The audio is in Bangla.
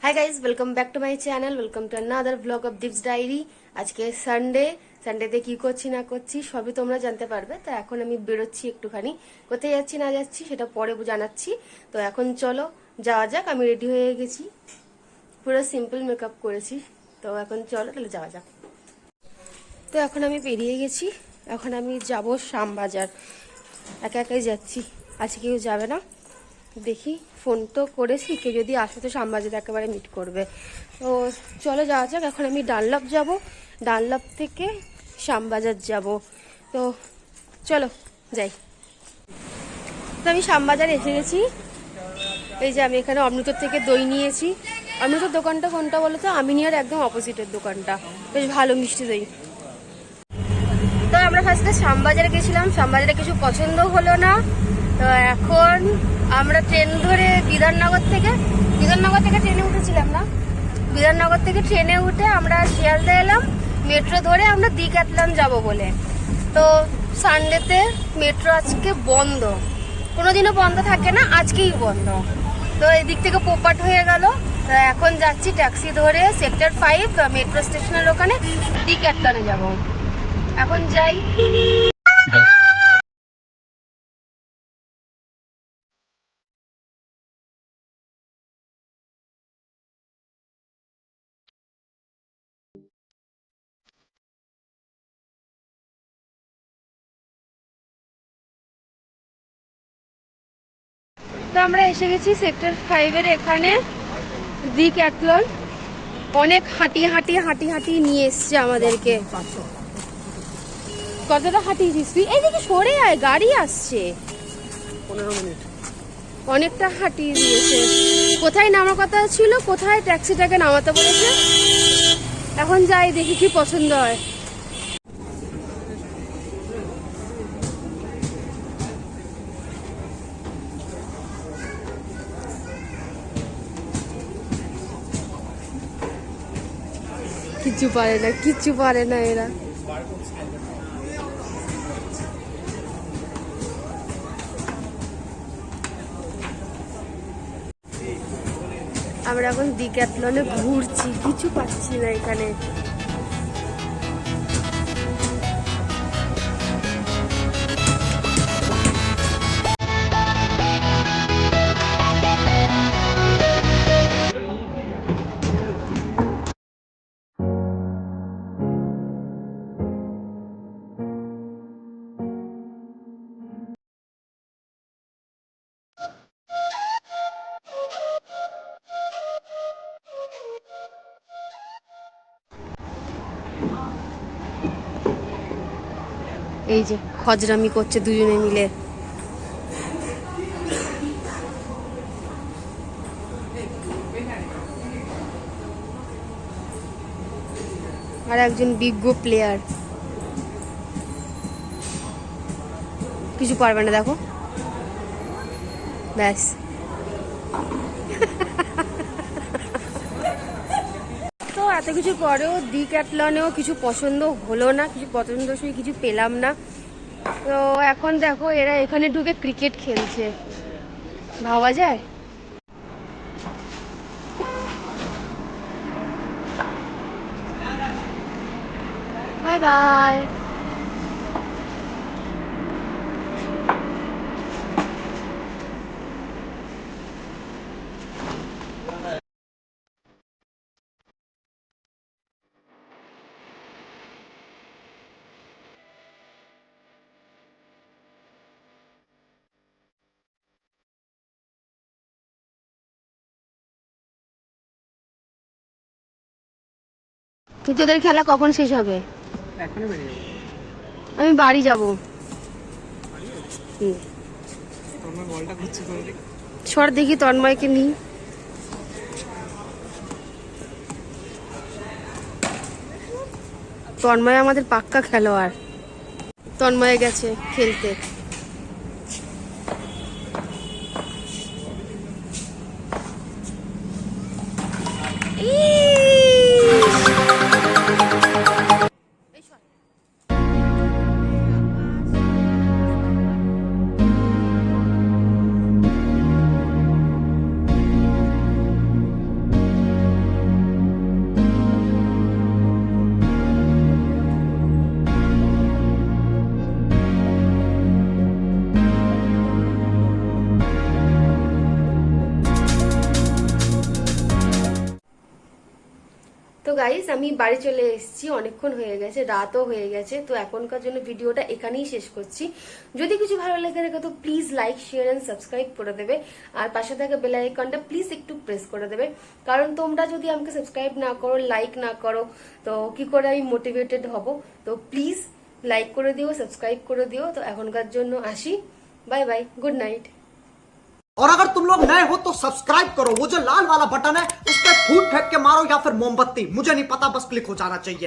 High guys, welcome back to my channel. Welcome to another blog of Deep's diary. আজকে সানডেতে কি করছি না করছি সবই তোমরা জানতে পারবে। তো এখন আমি বেরোচ্ছি একটুখানি, কোথায় যাচ্ছি না যাচ্ছি সেটা পরে জানাচ্ছি। তো এখন চলো যাওয়া যাক। আমি রেডি হয়ে গেছি, পুরো সিম্পল মেকআপ করেছি। তো এখন চলো তাহলে যাওয়া যাক। তো এখন আমি বেরিয়ে গেছি, এখন আমি যাব শ্যামবাজার। একা একাই যাচ্ছি, আজকে কেউ যাবে না। দেখি, ফোন তো করেছি, কেউ যদি আসে তো শ্যামবাজারে একেবারে মিট করবে। তো চলো যাওয়া যাক। এখন আমি ডানলপ যাব, ডানলপ থেকে শ্যামবাজার যাব। তো চলো যাই। তো আমি শ্যামবাজার এসে গেছি। এই যে আমি এখানে অমৃতর থেকে দই নিয়েছি। অমৃতর দোকানটা কোনটা বলো তো? আমিনিয়ার একদম অপোজিটের দোকানটা, বেশ ভালো মিষ্টি দই। তো আমরা ফার্স্টে শ্যামবাজারে গেছিলাম, শ্যামবাজারে কিছু পছন্দ হলো না। তো এখন আমরা ট্রেন ধরে বিধাননগর থেকে ট্রেনে উঠেছিলাম না, বিধাননগর থেকে ট্রেনে উঠে আমরা শিয়ালদা এলাম। মেট্রো ধরে আমরা দিঘাতলাম যাব বলে। তো সানডেতে মেট্রো আজকে বন্ধ, কোনোদিনও বন্ধ থাকে না, আজকেই বন্ধ। তো এদিক থেকে পোপাট হয়ে গেল। তো এখন যাচ্ছি ট্যাক্সি ধরে সেক্টর 5 মেট্রো স্টেশনের ওখানে দিঘাতলানে যাব। এখন যাই। তো আমরা এসে গেছি সেক্টর 5-এর এখানে, ডিক্যাথলন। অনেক হাঁটি নিয়ে এসছে আমাদেরকে। কতটা হাঁটিয়েছিস তুই? এইদিকে সরে আয়, গাড়ি আসছে। 15 মিনিট। অনেকটা হাঁটিয়ে দিয়েছে। কোথায় নামার কথা ছিল, কোথায় ট্যাক্সিটাকে নামাতে বলেছে। এখন যাই, দেখি কি পছন্দ হয়। কিচ্ছু পারে না এরা। আমরা এখন ডিক্যাথলনে ঘুরছি, কিছু পাচ্ছি না এখানে। এই যে খজরামি করছে দুজনে মিলে। আর একজন বিজ্ঞ প্লেয়ার, কিছু পারবে না, দেখো ব্যাস। তো এত কিছু পরেও ডিক্যাথলনেও কিছু পছন্দ হলো না, কিছু পছন্দসই কিছু পেলাম না। তো এখন দেখো এরা এখানে ঢুকে ক্রিকেট খেলছে, ভাবা যায়। Bye bye. তোদের খেলা কখন শেষ হবে? আমি বাড়ি যাবো। সর দেখি তন্ময়কে নিই। তন্ময় আমাদের পাক্কা খেলোয়াড়। তন্ময় গেছে খেলতে। গাইস আমি বাড়ি চলে এসেছি, অনেকক্ষণ হয়ে গেছে, রাতও হয়ে গেছে। তো এখনকার জন্য ভিডিওটা এখানেই শেষ করছি। যদি কিছু ভালো লেগে থাকে তো please like share and subscribe করে দেবে, আর পাশে থাকা বেল আইকনটা প্লিজ একটু প্রেস করে দেবে, কারণ তোমরা যদি আমাকে সাবস্ক্রাইব না করো, লাইক না করো, তো কি করে আমি মোটিভেটেড হব। তো প্লিজ লাইক করে দিও, সাবস্ক্রাইব করে দিও। তো এখনকার জন্য আসি, बाय बाय, गुड नाइट। और अगर तुम लोग नए हो तो सब्सक्राइब करो, वो जो लाल वाला बटन है उस पर फूट फेंक के मारो या फिर मोमबत्ती, मुझे नहीं पता, बस क्लिक हो जाना चाहिए।